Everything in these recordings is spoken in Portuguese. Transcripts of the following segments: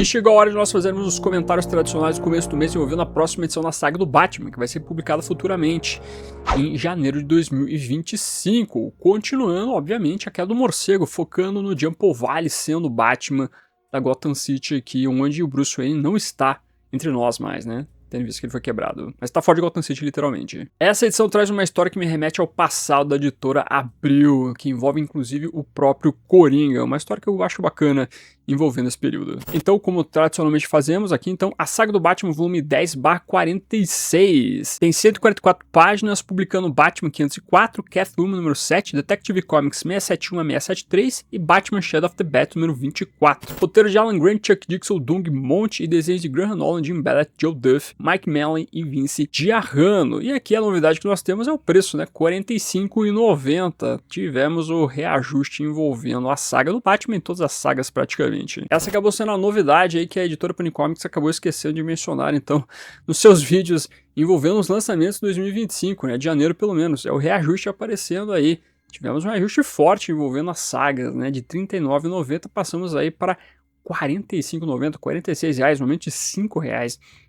E chegou a hora de nós fazermos os comentários tradicionais do começo do mês envolvendo a próxima edição da saga do Batman, que vai ser publicada futuramente, em janeiro de 2025. Continuando, obviamente, a queda do morcego, focando no Jump Valley sendo o Batman da Gotham City aqui, onde o Bruce Wayne não está entre nós mais, né? Tendo visto que ele foi quebrado. Mas tá fora de Gotham City, literalmente. Essa edição traz uma história que me remete ao passado da editora Abril, que envolve inclusive o próprio Coringa. Uma história que eu acho bacana envolvendo esse período. Então, como tradicionalmente fazemos aqui, então, a saga do Batman volume 10/46. Tem 144 páginas, publicando Batman 504, Catwoman número 7, Detective Comics 671 a 673 e Batman Shadow of the Bat número 24. Roteiro de Alan Grant, Chuck Dixon, Doug Monte e desenhos de Graham Nolan, Jim Ballett, Joe Duff, Mike Mallon e Vince Giarrano. E aqui a novidade que nós temos é o preço, né? R$ 45,90. Tivemos o reajuste envolvendo a saga do Batman em todas as sagas praticamente. Essa acabou sendo a novidade aí que a editora Panini Comics acabou esquecendo de mencionar, então, nos seus vídeos envolvendo os lançamentos de 2025, né? De janeiro pelo menos. É o reajuste aparecendo aí. Tivemos um reajuste forte envolvendo as sagas, né? De R$ 39,90 passamos aí para R$ 45,90, R$ 46, normalmente R$ 5.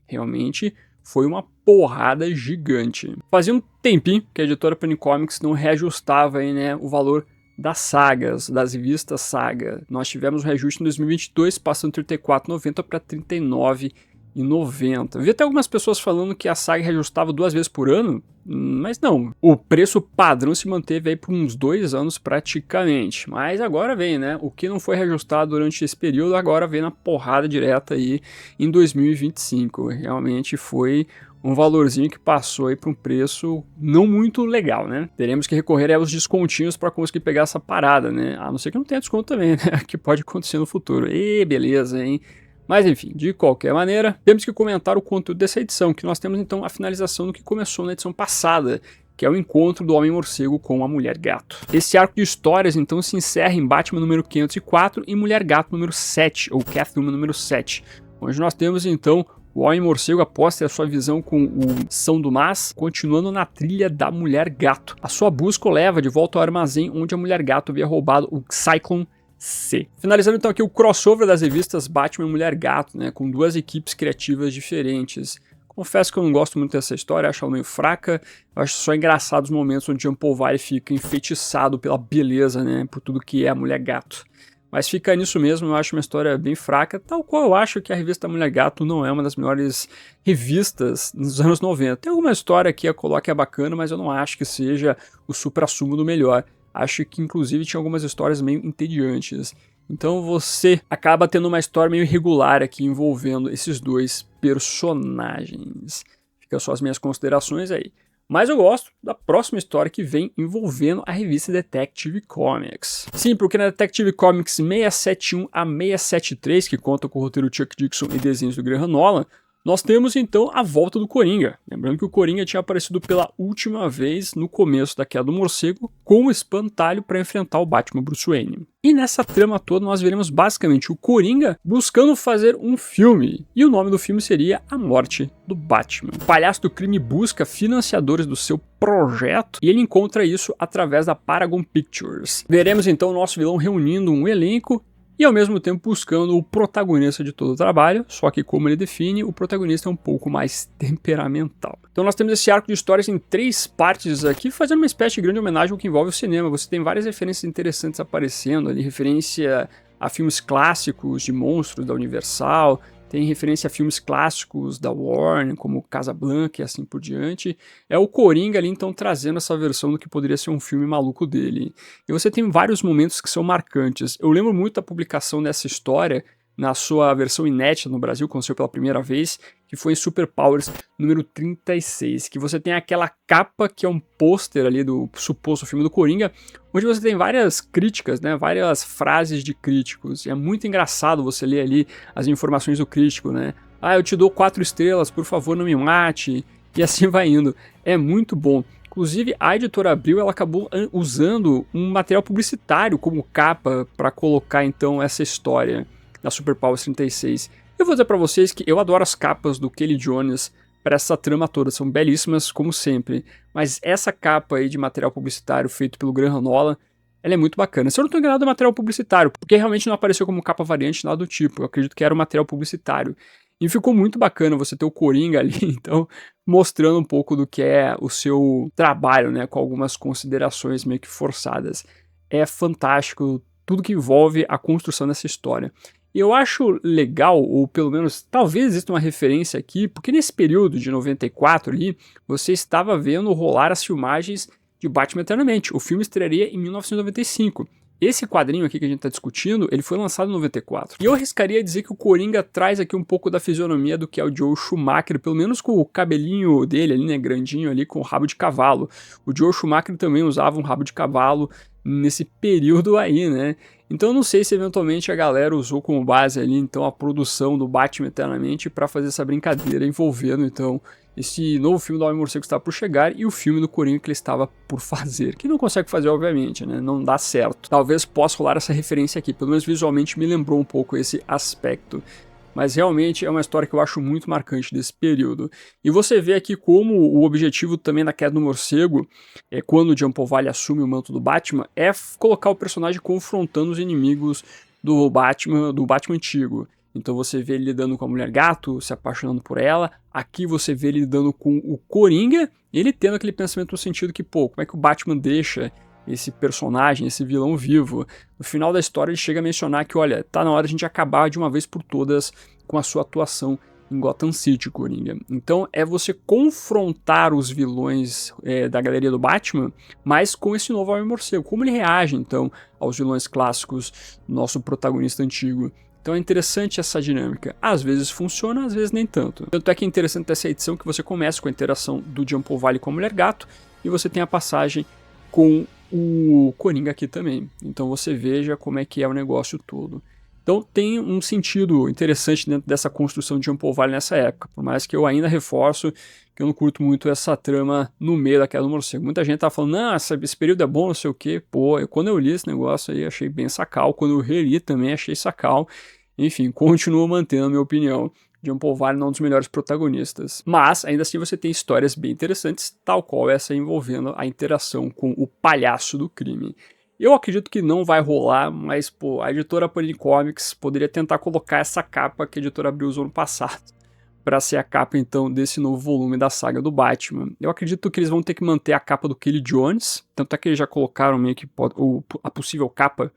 Realmente foi uma porrada gigante. Fazia um tempinho que a editora Panini Comics não reajustava aí, né, o valor das sagas, das revistas saga. Nós tivemos um reajuste em 2022, passando de R$ 34,90 para R$ 39,90. Vi até algumas pessoas falando que a saga reajustava 2 vezes por ano, mas não. O preço padrão se manteve aí por uns 2 anos praticamente. Mas agora vem, né? O que não foi reajustado durante esse período, agora vem na porrada direta aí em 2025. Realmente foi um valorzinho que passou aí para um preço não muito legal, né? Teremos que recorrer aos descontinhos para conseguir pegar essa parada, né? A não ser que não tenha desconto também, né? Que pode acontecer no futuro. E beleza, hein? Mas enfim, de qualquer maneira, temos que comentar o conteúdo dessa edição, que nós temos então a finalização do que começou na edição passada, que é o encontro do Homem-Morcego com a Mulher-Gato. Esse arco de histórias então se encerra em Batman número 504 e Mulher-Gato número 7, ou Catwoman número 7, onde nós temos então o Homem-Morcego, após ter a sua visão com o São Dumas, continuando na trilha da Mulher-Gato. A sua busca o leva de volta ao armazém onde a Mulher-Gato havia roubado o Cyclone C. Finalizando então aqui o crossover das revistas Batman e Mulher-Gato, né, com 2 equipes criativas diferentes. Confesso que eu não gosto muito dessa história, acho ela meio fraca, eu acho só engraçado os momentos onde Jean Paul Valley fica enfeitiçado pela beleza, né, por tudo que é a Mulher-Gato. Mas fica nisso mesmo, eu acho uma história bem fraca, tal qual eu acho que a revista Mulher-Gato não é uma das melhores revistas dos anos 90. Tem alguma história que a coloca é bacana, mas eu não acho que seja o supra-sumo do melhor. Acho que inclusive tinha algumas histórias meio entediantes. Então você acaba tendo uma história meio irregular aqui envolvendo esses 2 personagens. Ficam só as minhas considerações aí. Mas eu gosto da próxima história que vem envolvendo a revista Detective Comics. Sim, porque na Detective Comics 671 a 673, que conta com o roteiro Chuck Dixon e desenhos do Graham Nolan, nós temos então a volta do Coringa. Lembrando que o Coringa tinha aparecido pela última vez no começo da Queda do Morcego com o espantalho para enfrentar o Batman Bruce Wayne. E nessa trama toda nós veremos basicamente o Coringa buscando fazer um filme. E o nome do filme seria A Morte do Batman. O palhaço do crime busca financiadores do seu projeto e ele encontra isso através da Paragon Pictures. Veremos então o nosso vilão reunindo um elenco e ao mesmo tempo buscando o protagonista de todo o trabalho, só que como ele define, o protagonista é um pouco mais temperamental. Então nós temos esse arco de histórias em 3 partes aqui, fazendo uma espécie de grande homenagem ao que envolve o cinema. Você tem várias referências interessantes aparecendo ali, referência a filmes clássicos de monstros da Universal, tem referência a filmes clássicos da Warner, como Casablanca e assim por diante. É o Coringa ali, então, trazendo essa versão do que poderia ser um filme maluco dele. E você tem vários momentos que são marcantes. Eu lembro muito da publicação dessa história na sua versão inédita no Brasil, quando saiu pela primeira vez, que foi em Super Powers número 36, que você tem aquela capa que é um pôster ali do suposto filme do Coringa, onde você tem várias críticas, né, várias frases de críticos, e é muito engraçado você ler ali as informações do crítico, né, eu te dou 4 estrelas, por favor não me mate, e assim vai indo, é muito bom. Inclusive a editora Abril ela acabou usando um material publicitário como capa para colocar então essa história da Super Powers 36. Eu vou dizer pra vocês que eu adoro as capas do Kelly Jones para essa trama toda, são belíssimas como sempre, mas essa capa aí de material publicitário feito pelo Graham Nolan ela é muito bacana. Se eu não tô enganado, é material publicitário, porque realmente não apareceu como capa variante, nada do tipo. Eu acredito que era um material publicitário. E ficou muito bacana você ter o Coringa ali, então, mostrando um pouco do que é o seu trabalho, né, com algumas considerações meio que forçadas. É fantástico tudo que envolve a construção dessa história. E eu acho legal, ou pelo menos talvez exista uma referência aqui, porque nesse período de 94 ali, você estava vendo rolar as filmagens de Batman Eternamente. O filme estrearia em 1995. Esse quadrinho aqui que a gente está discutindo, ele foi lançado em 94. E eu arriscaria dizer que o Coringa traz aqui um pouco da fisionomia do que é o Joel Schumacher, pelo menos com o cabelinho dele ali, né, grandinho ali, com o rabo de cavalo. O Joel Schumacher também usava um rabo de cavalo nesse período aí, né? Então eu não sei se eventualmente a galera usou como base ali, então, a produção do Batman Eternamente para fazer essa brincadeira envolvendo, então, esse novo filme do Homem-Morcego que está por chegar e o filme do Coringa que ele estava por fazer, que não consegue fazer obviamente, né, não dá certo. Talvez possa rolar essa referência aqui, pelo menos visualmente me lembrou um pouco esse aspecto. Mas realmente é uma história que eu acho muito marcante desse período. E você vê aqui como o objetivo também da Queda do Morcego, quando o Jean-Paul Valley assume o manto do Batman, é colocar o personagem confrontando os inimigos do Batman antigo. Então você vê ele lidando com a Mulher Gato, se apaixonando por ela. Aqui você vê ele lidando com o Coringa, ele tendo aquele pensamento no sentido que, pô, como é que o Batman deixa esse personagem, esse vilão vivo? No final da história ele chega a mencionar que, olha, tá na hora de a gente acabar de uma vez por todas com a sua atuação em Gotham City, Coringa. Então é você confrontar os vilões da galeria do Batman, mas com esse novo Homem-Morcego. Como ele reage, então, aos vilões clássicos do nosso protagonista antigo. Então é interessante essa dinâmica. Às vezes funciona, às vezes nem tanto. Tanto é que é interessante essa edição que você começa com a interação do Jean-Paul Valley com a Mulher Gato, e você tem a passagem com o Coringa aqui também. Então você veja como é que é o negócio todo. Então tem um sentido interessante dentro dessa construção de Jean-Paul Valley nessa época, por mais que eu ainda reforço que eu não curto muito essa trama no meio da Queda do Morcego. Muita gente tá falando, não, esse período é bom, não sei o quê. Pô, quando eu li esse negócio aí, achei bem sacal. Quando eu reli também, achei sacal. Enfim, continuo mantendo a minha opinião. Jean-Paul Valley não é um dos melhores protagonistas. Mas, ainda assim, você tem histórias bem interessantes, tal qual essa envolvendo a interação com o palhaço do crime. Eu acredito que não vai rolar, mas, pô, a editora Panini Comics poderia tentar colocar essa capa que a editora abriu no ano passado para ser a capa, então, desse novo volume da saga do Batman. Eu acredito que eles vão ter que manter a capa do Kelly Jones, tanto é que eles já colocaram meio que a possível capa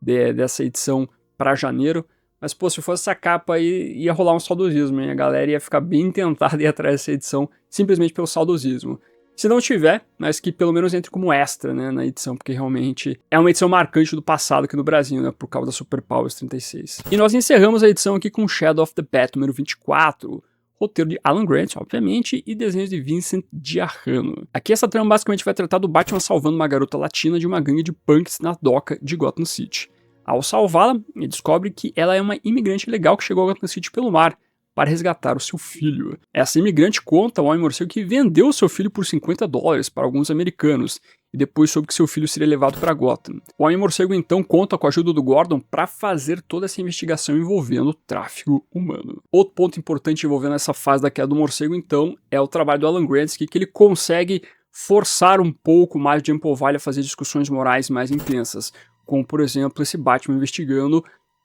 dessa edição para janeiro. Mas, pô, se fosse essa capa aí, ia rolar um saudosismo, hein? A galera ia ficar bem tentada de ir atrás dessa edição, simplesmente pelo saudosismo. Se não tiver, mas que pelo menos entre como extra, né, na edição, porque realmente é uma edição marcante do passado aqui no Brasil, né, por causa da Super Powers 36. E nós encerramos a edição aqui com Shadow of the Bat número 24, roteiro de Alan Grant, obviamente, e desenhos de Vincent Giarrano. Aqui essa trama basicamente vai tratar do Batman salvando uma garota latina de uma gangue de punks na doca de Gotham City. Ao salvá-la, ele descobre que ela é uma imigrante legal que chegou a Gotham City pelo mar para resgatar o seu filho. Essa imigrante conta ao Homem-Morcego que vendeu seu filho por $50 para alguns americanos e depois soube que seu filho seria levado para Gotham. O Homem-Morcego então conta com a ajuda do Gordon para fazer toda essa investigação envolvendo o tráfico humano. Outro ponto importante envolvendo essa fase da Queda do Morcego então é o trabalho do Alan Grant, que ele consegue forçar um pouco mais de Jean-Paul Valley a fazer discussões morais mais intensas, como por exemplo esse Batman investigando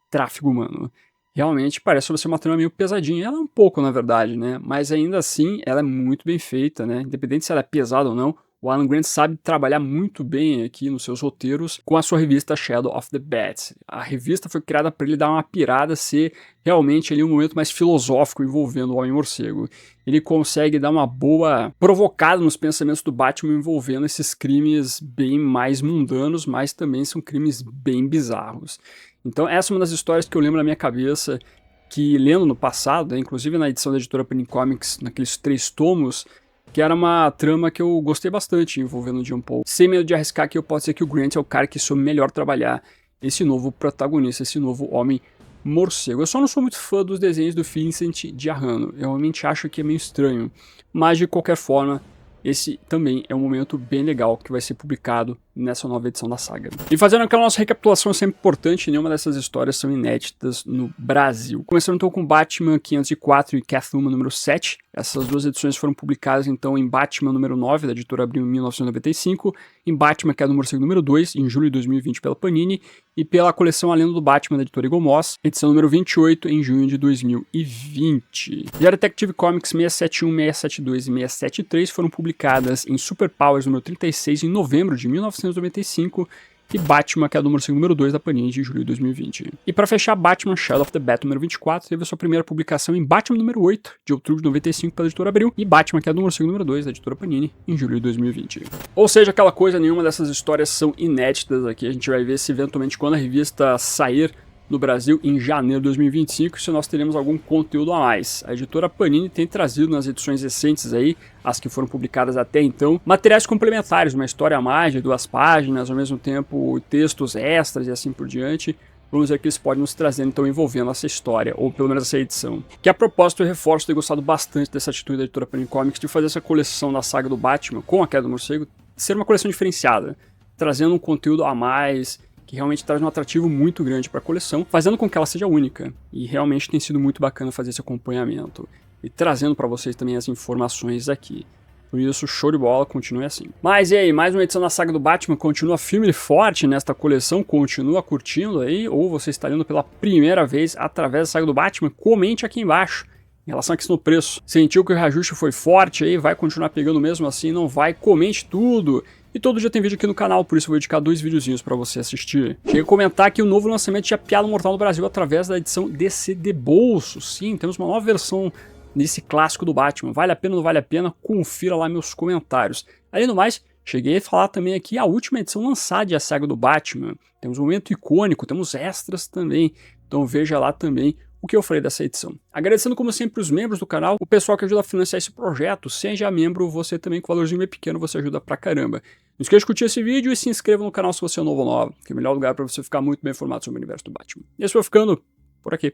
tráfico humano. Realmente parece ser uma trama meio pesadinha, ela é um pouco na verdade, né, mas ainda assim ela é muito bem feita, né, independente se ela é pesada ou não. O Alan Grant sabe trabalhar muito bem aqui nos seus roteiros com a sua revista Shadow of the Bat. A revista foi criada para ele dar uma pirada, ser realmente ali um momento mais filosófico envolvendo o Homem-Morcego. Ele consegue dar uma boa provocada nos pensamentos do Batman envolvendo esses crimes bem mais mundanos, mas também são crimes bem bizarros. Então essa é uma das histórias que eu lembro na minha cabeça, que lendo no passado, né, inclusive na edição da editora Panini Comics, naqueles 3 tomos, que era uma trama que eu gostei bastante envolvendo o Jean-Paul. Sem medo de arriscar, que eu posso dizer que o Grant é o cara que soube melhor trabalhar esse novo protagonista, esse novo Homem-Morcego. Eu só não sou muito fã dos desenhos do Vincent Giarrano, eu realmente acho que é meio estranho, mas de qualquer forma, esse também é um momento bem legal que vai ser publicado nessa nova edição da saga. E fazendo aquela nossa recapitulação sempre importante, nenhuma dessas histórias são inéditas no Brasil. Começando então com Batman 504 e Catwoman número 7. Essas duas edições foram publicadas então em Batman número 9, da editora Abril, em 1995, em Batman, que é o número 2, em julho de 2020 pela Panini, e pela coleção A Lenda do Batman, da editora Eagle Moss, edição número 28, em junho de 2020. Já Detective Comics 671, 672 e 673 foram publicadas em Super Powers número 36, em novembro de 1995, e Batman, que é o número 2 da Panini, de julho de 2020. E para fechar, Batman Shadow of the Bat número 24 teve a sua primeira publicação em Batman número 8, de outubro de 95 pela editora Abril, e Batman, que é o número 2 da editora Panini, em julho de 2020. Ou seja, aquela coisa, nenhuma dessas histórias são inéditas aqui, a gente vai ver se eventualmente quando a revista sair no Brasil em janeiro de 2025, se nós teremos algum conteúdo a mais. A editora Panini tem trazido nas edições recentes aí, as que foram publicadas até então, materiais complementares, uma história a mais de 2 páginas, ao mesmo tempo textos extras e assim por diante. Vamos ver que eles podem nos trazer então envolvendo essa história, ou pelo menos essa edição. Que a propósito eu reforço ter gostado bastante dessa atitude da editora Panini Comics de fazer essa coleção da saga do Batman com a Queda do Morcego ser uma coleção diferenciada, trazendo um conteúdo a mais, que realmente traz um atrativo muito grande para a coleção, fazendo com que ela seja única. E realmente tem sido muito bacana fazer esse acompanhamento. E trazendo para vocês também as informações aqui. Por isso, show de bola, continue assim. Mas e aí, mais uma edição da saga do Batman continua firme e forte nesta coleção, continua curtindo aí, ou você está lendo pela primeira vez através da saga do Batman, comente aqui embaixo. Em relação à questão do preço, sentiu que o reajuste foi forte aí, vai continuar pegando mesmo assim, não vai, comente tudo. E todo dia tem vídeo aqui no canal, por isso eu vou dedicar 2 videozinhos pra você assistir. Chega a comentar aqui o novo lançamento de A Piada Mortal no Brasil através da edição DC de bolso. Sim, temos uma nova versão desse clássico do Batman. Vale a pena ou não vale a pena? Confira lá meus comentários. Além do mais, cheguei a falar também aqui a última edição lançada de A Saga do Batman. Temos um momento icônico, temos extras também. Então veja lá também o que eu falei dessa edição. Agradecendo como sempre os membros do canal, o pessoal que ajuda a financiar esse projeto. Seja membro, você também com valorzinho bem pequeno, você ajuda pra caramba. Não esqueça de curtir esse vídeo e se inscreva no canal se você é novo ou nova, que é o melhor lugar para você ficar muito bem informado sobre o universo do Batman. E esse foi ficando por aqui.